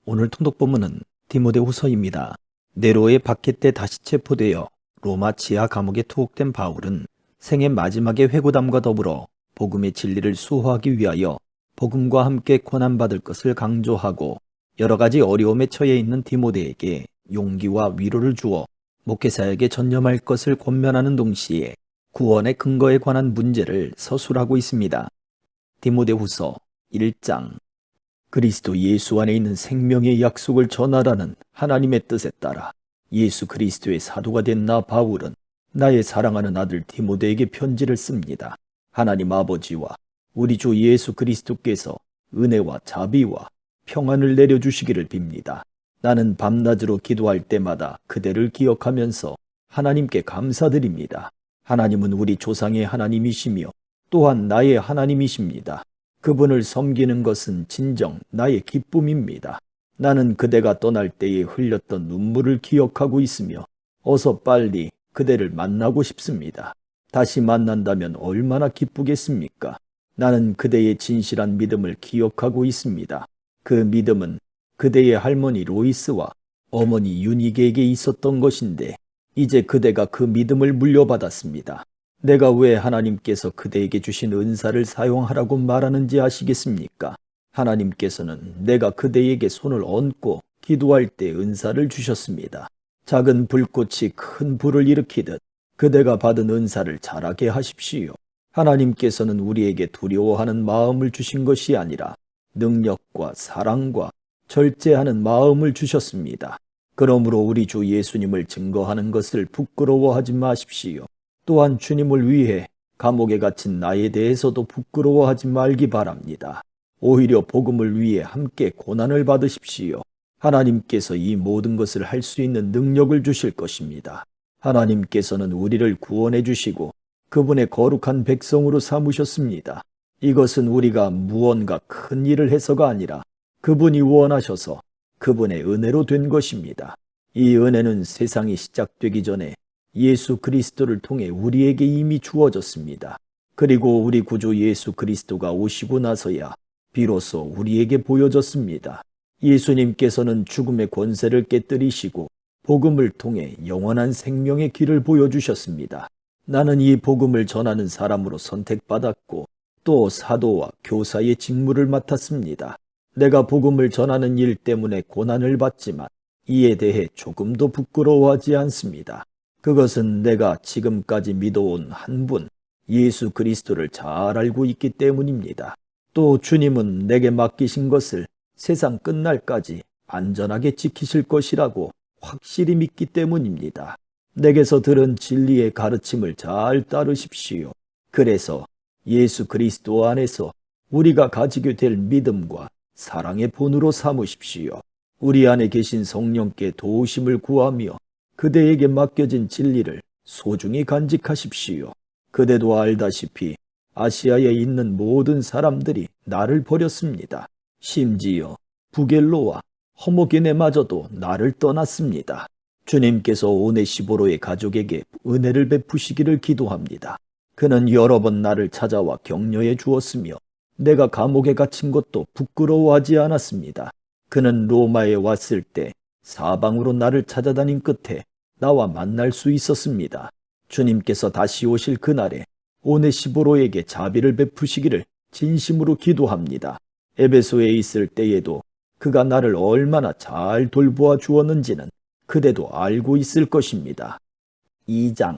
오늘 통독 본문은 디모데후서입니다. 네로의 박해 때 다시 체포되어 로마 지하 감옥에 투옥된 바울은 생애 마지막에 회고담과 더불어 복음의 진리를 수호하기 위하여 복음과 함께 고난받을 것을 강조하고 여러 가지 어려움에 처해 있는 디모데에게 용기와 위로를 주어 목회사에게 전념할 것을 권면하는 동시에 구원의 근거에 관한 문제를 서술하고 있습니다. 디모데후서 1장. 그리스도 예수 안에 있는 생명의 약속을 전하라는 하나님의 뜻에 따라 예수 그리스도의 사도가 된 나 바울은 나의 사랑하는 아들 디모데에게 편지를 씁니다. 하나님 아버지와 우리 주 예수 그리스도께서 은혜와 자비와 평안을 내려주시기를 빕니다. 나는 밤낮으로 기도할 때마다 그대를 기억하면서 하나님께 감사드립니다. 하나님은 우리 조상의 하나님이시며 또한 나의 하나님이십니다. 그분을 섬기는 것은 진정 나의 기쁨입니다. 나는 그대가 떠날 때에 흘렸던 눈물을 기억하고 있으며 어서 빨리 그대를 만나고 싶습니다. 다시 만난다면 얼마나 기쁘겠습니까? 나는 그대의 진실한 믿음을 기억하고 있습니다. 그 믿음은 그대의 할머니 로이스와 어머니 유니게에게 있었던 것인데 이제 그대가 그 믿음을 물려받았습니다. 내가 왜 하나님께서 그대에게 주신 은사를 사용하라고 말하는지 아시겠습니까? 하나님께서는 내가 그대에게 손을 얹고 기도할 때 은사를 주셨습니다. 작은 불꽃이 큰 불을 일으키듯 그대가 받은 은사를 자라게 하십시오. 하나님께서는 우리에게 두려워하는 마음을 주신 것이 아니라 능력과 사랑과 절제하는 마음을 주셨습니다. 그러므로 우리 주 예수님을 증거하는 것을 부끄러워하지 마십시오. 또한 주님을 위해 감옥에 갇힌 나에 대해서도 부끄러워하지 말기 바랍니다. 오히려 복음을 위해 함께 고난을 받으십시오. 하나님께서 이 모든 것을 할 수 있는 능력을 주실 것입니다. 하나님께서는 우리를 구원해 주시고 그분의 거룩한 백성으로 삼으셨습니다. 이것은 우리가 무언가 큰 일을 해서가 아니라 그분이 원하셔서 그분의 은혜로 된 것입니다. 이 은혜는 세상이 시작되기 전에 예수 그리스도를 통해 우리에게 이미 주어졌습니다. 그리고 우리 구주 예수 그리스도가 오시고 나서야 비로소 우리에게 보여졌습니다. 예수님께서는 죽음의 권세를 깨뜨리시고 복음을 통해 영원한 생명의 길을 보여주셨습니다. 나는 이 복음을 전하는 사람으로 선택받았고 또 사도와 교사의 직무를 맡았습니다. 내가 복음을 전하는 일 때문에 고난을 받지만 이에 대해 조금도 부끄러워하지 않습니다. 그것은 내가 지금까지 믿어온 한 분, 예수 그리스도를 잘 알고 있기 때문입니다. 또 주님은 내게 맡기신 것을 세상 끝날까지 안전하게 지키실 것이라고 확실히 믿기 때문입니다. 내게서 들은 진리의 가르침을 잘 따르십시오. 그래서 예수 그리스도 안에서 우리가 가지게 될 믿음과 사랑의 본으로 삼으십시오. 우리 안에 계신 성령께 도우심을 구하며 그대에게 맡겨진 진리를 소중히 간직하십시오. 그대도 알다시피 아시아에 있는 모든 사람들이 나를 버렸습니다. 심지어 부겔로와 허모게네마저도 나를 떠났습니다. 주님께서 오네시보로의 가족에게 은혜를 베푸시기를 기도합니다. 그는 여러 번 나를 찾아와 격려해 주었으며 내가 감옥에 갇힌 것도 부끄러워하지 않았습니다. 그는 로마에 왔을 때 사방으로 나를 찾아다닌 끝에 나와 만날 수 있었습니다. 주님께서 다시 오실 그날에 오네시보로에게 자비를 베푸시기를 진심으로 기도합니다. 에베소에 있을 때에도 그가 나를 얼마나 잘 돌보아 주었는지는 그대도 알고 있을 것입니다. 2장.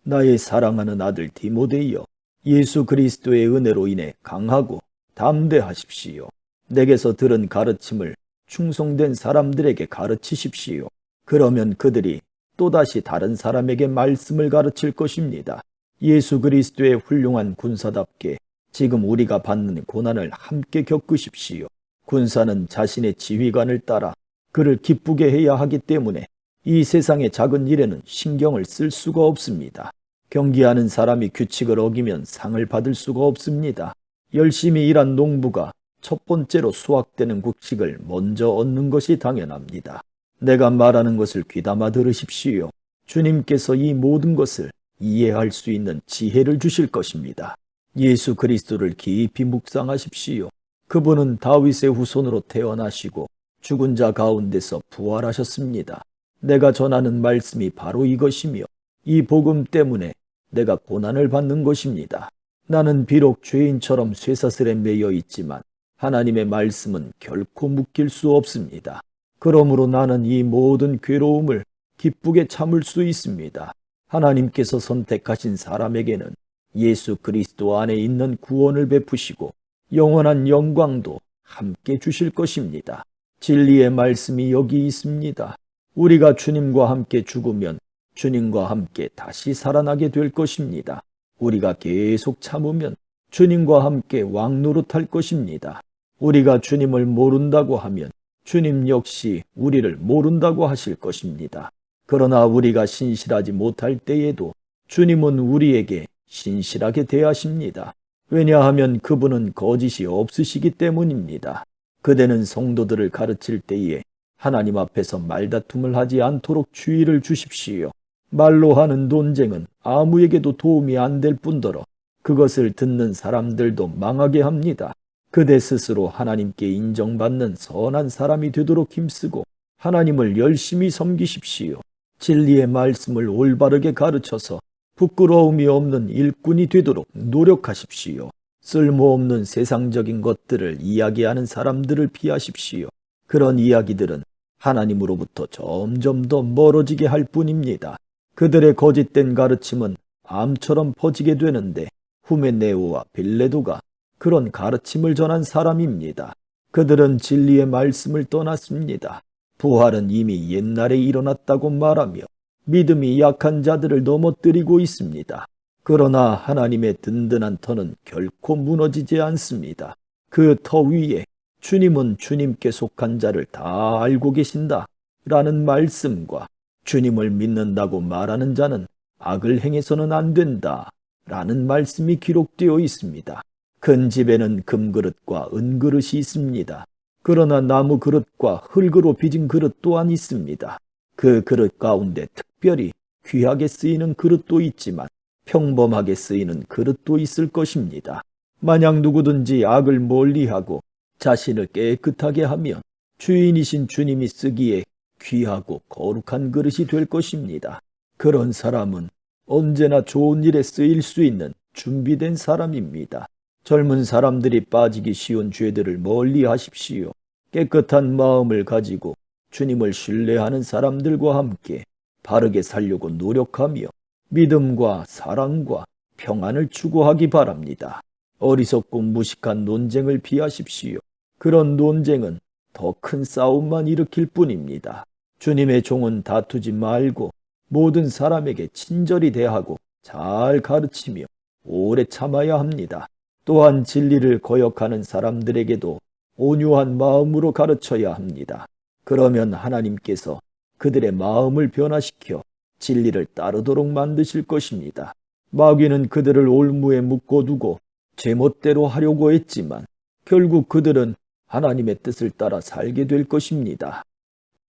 나의 사랑하는 아들 디모데이여, 예수 그리스도의 은혜로 인해 강하고 담대하십시오. 내게서 들은 가르침을 충성된 사람들에게 가르치십시오. 그러면 그들이 또다시 다른 사람에게 말씀을 가르칠 것입니다. 예수 그리스도의 훌륭한 군사답게 지금 우리가 받는 고난을 함께 겪으십시오. 군사는 자신의 지휘관을 따라 그를 기쁘게 해야 하기 때문에 이 세상의 작은 일에는 신경을 쓸 수가 없습니다. 경기하는 사람이 규칙을 어기면 상을 받을 수가 없습니다. 열심히 일한 농부가 첫 번째로 수확되는 곡식을 먼저 얻는 것이 당연합니다. 내가 말하는 것을 귀담아 들으십시오. 주님께서 이 모든 것을 이해할 수 있는 지혜를 주실 것입니다. 예수 그리스도를 깊이 묵상하십시오. 그분은 다윗의 후손으로 태어나시고 죽은 자 가운데서 부활하셨습니다. 내가 전하는 말씀이 바로 이것이며 이 복음 때문에 내가 고난을 받는 것입니다. 나는 비록 죄인처럼 쇠사슬에 매여 있지만 하나님의 말씀은 결코 묶일 수 없습니다. 그러므로 나는 이 모든 괴로움을 기쁘게 참을 수 있습니다. 하나님께서 선택하신 사람에게는 예수 그리스도 안에 있는 구원을 베푸시고 영원한 영광도 함께 주실 것입니다. 진리의 말씀이 여기 있습니다. 우리가 주님과 함께 죽으면 주님과 함께 다시 살아나게 될 것입니다. 우리가 계속 참으면 주님과 함께 왕노릇할 것입니다. 우리가 주님을 모른다고 하면 주님 역시 우리를 모른다고 하실 것입니다. 그러나 우리가 신실하지 못할 때에도 주님은 우리에게 신실하게 대하십니다. 왜냐하면 그분은 거짓이 없으시기 때문입니다. 그대는 성도들을 가르칠 때에 하나님 앞에서 말다툼을 하지 않도록 주의를 주십시오. 말로 하는 논쟁은 아무에게도 도움이 안 될 뿐더러 그것을 듣는 사람들도 망하게 합니다. 그대 스스로 하나님께 인정받는 선한 사람이 되도록 힘쓰고 하나님을 열심히 섬기십시오. 진리의 말씀을 올바르게 가르쳐서 부끄러움이 없는 일꾼이 되도록 노력하십시오. 쓸모없는 세상적인 것들을 이야기하는 사람들을 피하십시오. 그런 이야기들은 하나님으로부터 점점 더 멀어지게 할 뿐입니다. 그들의 거짓된 가르침은 암처럼 퍼지게 되는데 후메네오와 빌레도가 그런 가르침을 전한 사람입니다. 그들은 진리의 말씀을 떠났습니다. 부활은 이미 옛날에 일어났다고 말하며 믿음이 약한 자들을 넘어뜨리고 있습니다. 그러나 하나님의 든든한 터는 결코 무너지지 않습니다. 그 터 위에 주님은 주님께 속한 자를 다 알고 계신다 라는 말씀과 주님을 믿는다고 말하는 자는 악을 행해서는 안 된다 라는 말씀이 기록되어 있습니다. 큰 집에는 금그릇과 은그릇이 있습니다. 그러나 나무 그릇과 흙으로 빚은 그릇 또한 있습니다. 그 그릇 가운데 특별히 귀하게 쓰이는 그릇도 있지만 평범하게 쓰이는 그릇도 있을 것입니다. 만약 누구든지 악을 멀리하고 자신을 깨끗하게 하면 주인이신 주님이 쓰기에 귀하고 거룩한 그릇이 될 것입니다. 그런 사람은 언제나 좋은 일에 쓰일 수 있는 준비된 사람입니다. 젊은 사람들이 빠지기 쉬운 죄들을 멀리 하십시오. 깨끗한 마음을 가지고 주님을 신뢰하는 사람들과 함께 바르게 살려고 노력하며 믿음과 사랑과 평안을 추구하기 바랍니다. 어리석고 무식한 논쟁을 피하십시오. 그런 논쟁은 더 큰 싸움만 일으킬 뿐입니다. 주님의 종은 다투지 말고 모든 사람에게 친절히 대하고 잘 가르치며 오래 참아야 합니다. 또한 진리를 거역하는 사람들에게도 온유한 마음으로 가르쳐야 합니다. 그러면 하나님께서 그들의 마음을 변화시켜 진리를 따르도록 만드실 것입니다. 마귀는 그들을 올무에 묶어두고 제멋대로 하려고 했지만 결국 그들은 하나님의 뜻을 따라 살게 될 것입니다.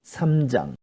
3장.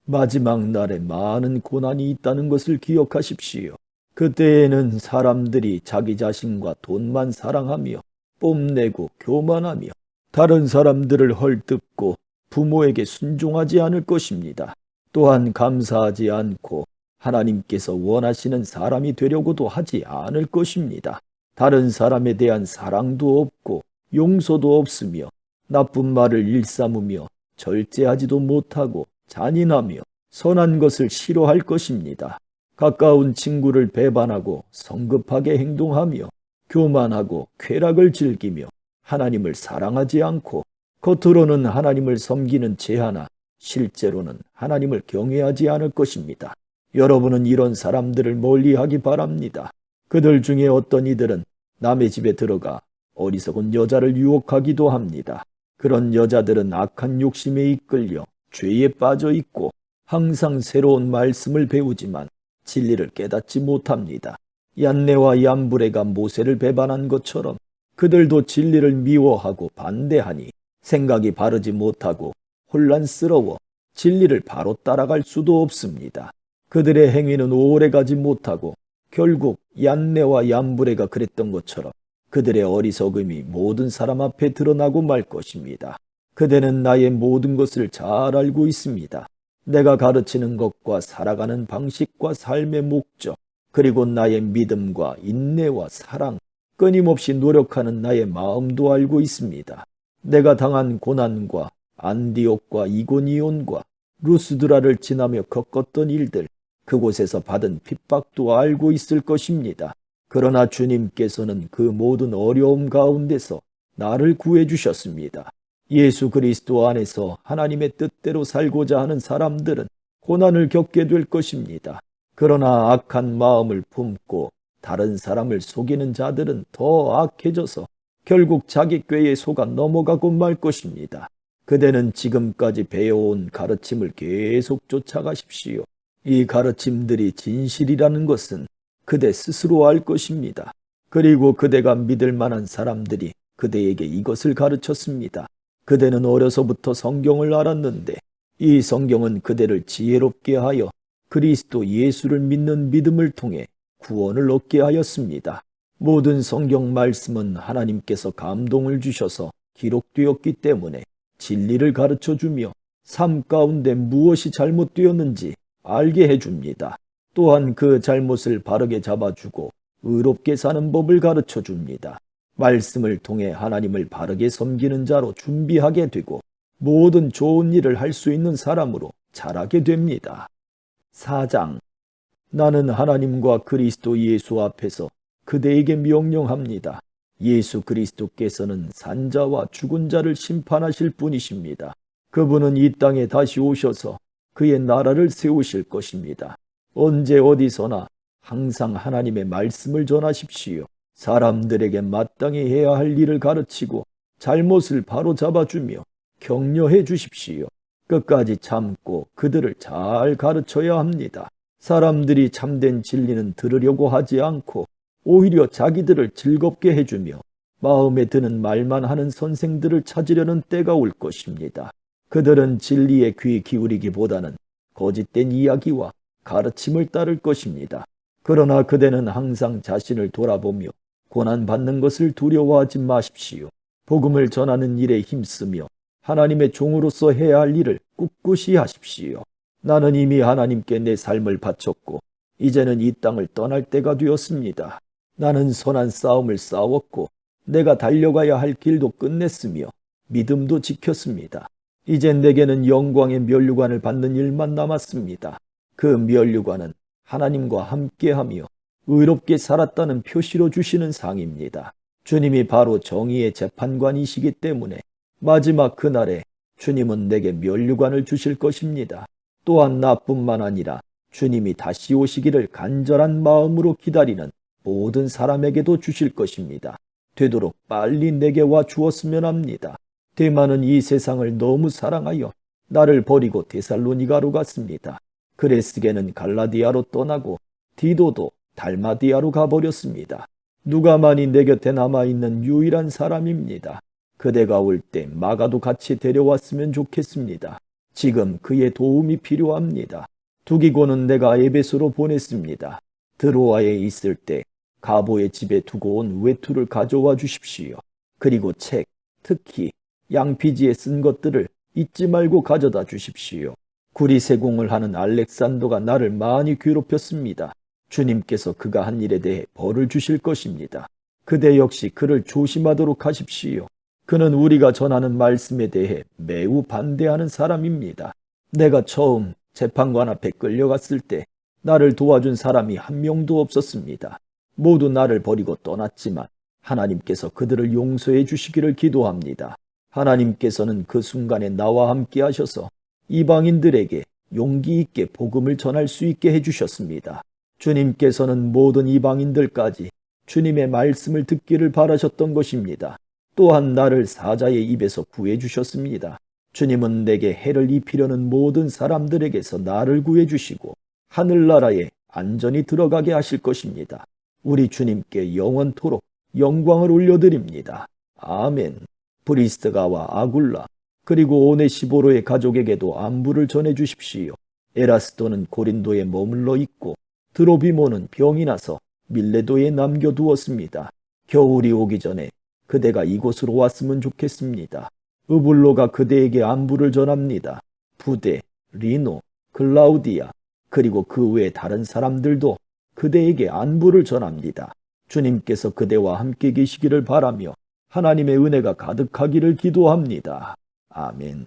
마지막 날에 많은 고난이 있다는 것을 기억하십시오. 그때에는 사람들이 자기 자신과 돈만 사랑하며 뽐내고 교만하며 다른 사람들을 헐뜯고 부모에게 순종하지 않을 것입니다. 또한 감사하지 않고 하나님께서 원하시는 사람이 되려고도 하지 않을 것입니다. 다른 사람에 대한 사랑도 없고 용서도 없으며 나쁜 말을 일삼으며 절제하지도 못하고 잔인하며 선한 것을 싫어할 것입니다. 가까운 친구를 배반하고 성급하게 행동하며 교만하고 쾌락을 즐기며 하나님을 사랑하지 않고 겉으로는 하나님을 섬기는 제하나 실제로는 하나님을 경외하지 않을 것입니다. 여러분은 이런 사람들을 멀리하기 바랍니다. 그들 중에 어떤 이들은 남의 집에 들어가 어리석은 여자를 유혹하기도 합니다. 그런 여자들은 악한 욕심에 이끌려 죄에 빠져 있고 항상 새로운 말씀을 배우지만 진리를 깨닫지 못합니다. 얀네와 얀브레가 모세를 배반한 것처럼 그들도 진리를 미워하고 반대하니 생각이 바르지 못하고 혼란스러워 진리를 바로 따라갈 수도 없습니다. 그들의 행위는 오래가지 못하고 결국 얀네와 얀브레가 그랬던 것처럼 그들의 어리석음이 모든 사람 앞에 드러나고 말 것입니다. 그대는 나의 모든 것을 잘 알고 있습니다. 내가 가르치는 것과 살아가는 방식과 삶의 목적, 그리고 나의 믿음과 인내와 사랑, 끊임없이 노력하는 나의 마음도 알고 있습니다. 내가 당한 고난과 안디옥과 이고니온과 루스드라를 지나며 겪었던 일들, 그곳에서 받은 핍박도 알고 있을 것입니다. 그러나 주님께서는 그 모든 어려움 가운데서 나를 구해주셨습니다. 예수 그리스도 안에서 하나님의 뜻대로 살고자 하는 사람들은 고난을 겪게 될 것입니다. 그러나 악한 마음을 품고 다른 사람을 속이는 자들은 더 악해져서 결국 자기 꾀에 속아 넘어가고 말 것입니다. 그대는 지금까지 배워온 가르침을 계속 쫓아가십시오. 이 가르침들이 진실이라는 것은 그대 스스로 알 것입니다. 그리고 그대가 믿을 만한 사람들이 그대에게 이것을 가르쳤습니다. 그대는 어려서부터 성경을 알았는데 이 성경은 그대를 지혜롭게 하여 그리스도 예수를 믿는 믿음을 통해 구원을 얻게 하였습니다. 모든 성경 말씀은 하나님께서 감동을 주셔서 기록되었기 때문에 진리를 가르쳐주며 삶 가운데 무엇이 잘못되었는지 알게 해줍니다. 또한 그 잘못을 바르게 잡아주고 의롭게 사는 법을 가르쳐줍니다. 말씀을 통해 하나님을 바르게 섬기는 자로 준비하게 되고 모든 좋은 일을 할 수 있는 사람으로 자라게 됩니다. 4장. 나는 하나님과 그리스도 예수 앞에서 그대에게 명령합니다. 예수 그리스도께서는 산자와 죽은 자를 심판하실 분이십니다. 그분은 이 땅에 다시 오셔서 그의 나라를 세우실 것입니다. 언제 어디서나 항상 하나님의 말씀을 전하십시오. 사람들에게 마땅히 해야 할 일을 가르치고 잘못을 바로잡아주며 격려해 주십시오. 끝까지 참고 그들을 잘 가르쳐야 합니다. 사람들이 참된 진리는 들으려고 하지 않고 오히려 자기들을 즐겁게 해주며 마음에 드는 말만 하는 선생들을 찾으려는 때가 올 것입니다. 그들은 진리에 귀 기울이기보다는 거짓된 이야기와 가르침을 따를 것입니다. 그러나 그대는 항상 자신을 돌아보며 고난받는 것을 두려워하지 마십시오. 복음을 전하는 일에 힘쓰며 하나님의 종으로서 해야 할 일을 꿋꿋이 하십시오. 나는 이미 하나님께 내 삶을 바쳤고 이제는 이 땅을 떠날 때가 되었습니다. 나는 선한 싸움을 싸웠고 내가 달려가야 할 길도 끝냈으며 믿음도 지켰습니다. 이젠 내게는 영광의 면류관을 받는 일만 남았습니다. 그 면류관은 하나님과 함께하며 의롭게 살았다는 표시로 주시는 상입니다. 주님이 바로 정의의 재판관이시기 때문에 마지막 그날에 주님은 내게 면류관을 주실 것입니다. 또한 나뿐만 아니라 주님이 다시 오시기를 간절한 마음으로 기다리는 모든 사람에게도 주실 것입니다. 되도록 빨리 내게 와 주었으면 합니다. 데마는 이 세상을 너무 사랑하여 나를 버리고 데살로니가로 갔습니다. 그레스게는 갈라디아로 떠나고 디도도 달마디아로 가버렸습니다. 누가만이 내 곁에 남아있는 유일한 사람입니다. 그대가 올 때 마가도 같이 데려왔으면 좋겠습니다. 지금 그의 도움이 필요합니다. 두기고는 내가 에베소로 보냈습니다. 드로아에 있을 때 가보의 집에 두고 온 외투를 가져와 주십시오. 그리고 책, 특히 양피지에 쓴 것들을 잊지 말고 가져다 주십시오. 구리세공을 하는 알렉산더가 나를 많이 괴롭혔습니다. 주님께서 그가 한 일에 대해 벌을 주실 것입니다. 그대 역시 그를 조심하도록 하십시오. 그는 우리가 전하는 말씀에 대해 매우 반대하는 사람입니다. 내가 처음 재판관 앞에 끌려갔을 때 나를 도와준 사람이 한 명도 없었습니다. 모두 나를 버리고 떠났지만 하나님께서 그들을 용서해 주시기를 기도합니다. 하나님께서는 그 순간에 나와 함께 하셔서 이방인들에게 용기 있게 복음을 전할 수 있게 해주셨습니다. 주님께서는 모든 이방인들까지 주님의 말씀을 듣기를 바라셨던 것입니다. 또한 나를 사자의 입에서 구해주셨습니다. 주님은 내게 해를 입히려는 모든 사람들에게서 나를 구해주시고 하늘나라에 안전히 들어가게 하실 것입니다. 우리 주님께 영원토록 영광을 올려드립니다. 아멘. 브리스가와 아굴라 그리고 오네시보로의 가족에게도 안부를 전해주십시오. 에라스도는 고린도에 머물러 있고 드로비모는 병이 나서 밀레도에 남겨두었습니다. 겨울이 오기 전에 그대가 이곳으로 왔으면 좋겠습니다. 으블로가 그대에게 안부를 전합니다. 부데, 리노, 클라우디아, 그리고 그 외 다른 사람들도 그대에게 안부를 전합니다. 주님께서 그대와 함께 계시기를 바라며 하나님의 은혜가 가득하기를 기도합니다. 아멘.